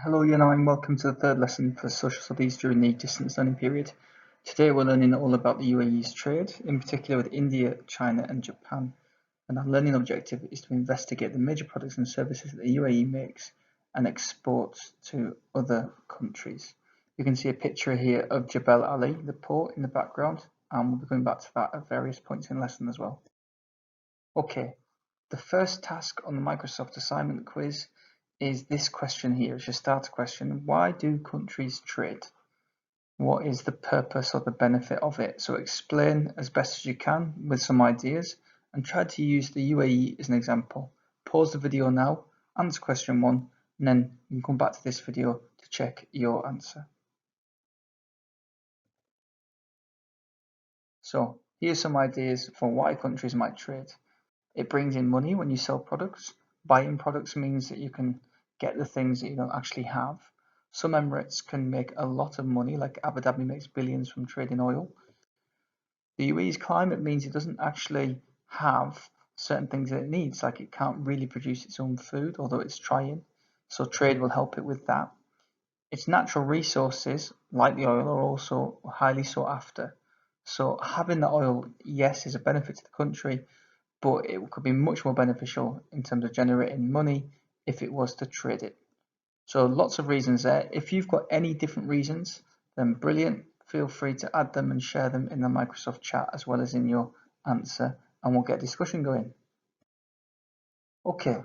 Hello, and welcome to the third lesson for social studies during the distance learning period. Today we're learning all about the UAE's trade, in particular with India, China and Japan. And our learning objective is to investigate the major products and services that the UAE makes and exports to other countries. You can see a picture here of Jebel Ali, the port in the background, and we'll be going back to that at various points in the lesson as well. Okay, the first task on the Microsoft assignment quiz is this question here. It's your starter question. Why do countries trade? What is the purpose or the benefit of it? So explain as best as you can with some ideas and try to use the UAE as an example. Pause the video now, answer question 1, and then you can come back to this video to check your answer. So here's some ideas for why countries might trade. It brings in money when you sell products. Buying products means that you can get the things that you don't actually have. Some Emirates can make a lot of money, like Abu Dhabi makes billions from trading oil. The UAE's climate means it doesn't actually have certain things that it needs, like it can't really produce its own food, although it's trying. So trade will help it with that. Its natural resources, like the oil, are also highly sought after. So having the oil, yes, is a benefit to the country, but it could be much more beneficial in terms of generating money if it was to trade it. So lots of reasons there. If you've got any different reasons, then brilliant. Feel free to add them and share them in the Microsoft chat as well as in your answer, and we'll get discussion going. Okay,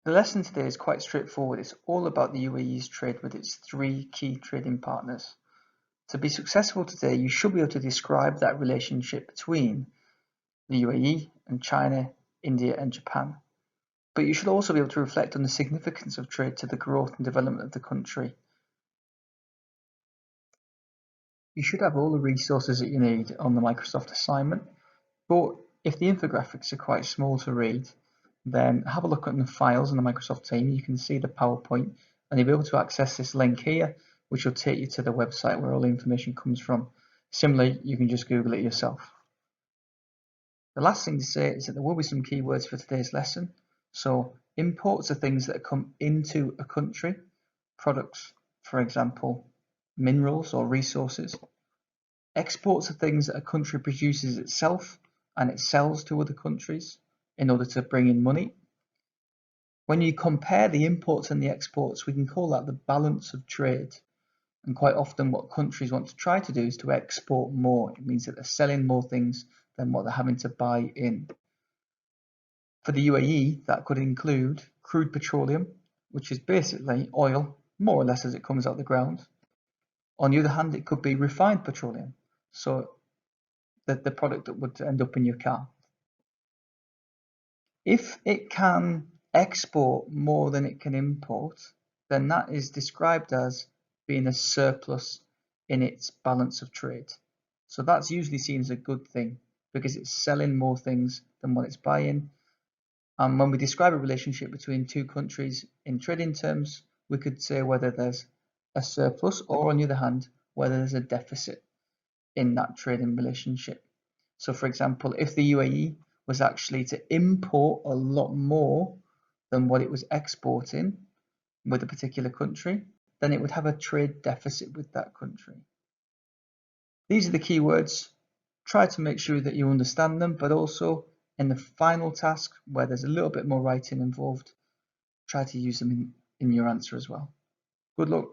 the lesson today is quite straightforward. It's all about the UAE's trade with its 3 key trading partners. To be successful today, you should be able to describe that relationship between the UAE and China, India and Japan. But you should also be able to reflect on the significance of trade to the growth and development of the country. You should have all the resources that you need on the Microsoft assignment, but if the infographics are quite small to read, then have a look at the files on the Microsoft team. You can see the PowerPoint and you'll be able to access this link here, which will take you to the website where all the information comes from. Similarly, you can just Google it yourself. The last thing to say is that there will be some keywords for today's lesson. So imports are things that come into a country, products, for example, minerals or resources. Exports are things that a country produces itself and it sells to other countries in order to bring in money. When you compare the imports and the exports, we can call that the balance of trade. And quite often what countries want to try to do is to export more. It means that they're selling more things than what they're having to buy in. For the UAE, that could include crude petroleum, which is basically oil, more or less as it comes out of the ground. On the other hand, it could be refined petroleum, so the product that would end up in your car. If it can export more than it can import, then that is described as being a surplus in its balance of trade. So that's usually seen as a good thing because it's selling more things than what it's buying. And when we describe a relationship between two countries in trading terms, we could say whether there's a surplus or, on the other hand, whether there's a deficit in that trading relationship. So, for example, if the UAE was actually to import a lot more than what it was exporting with a particular country, then it would have a trade deficit with that country. These are the keywords. Try to make sure that you understand them, but also in the final task where there's a little bit more writing involved, try to use them in your answer as well. Good luck.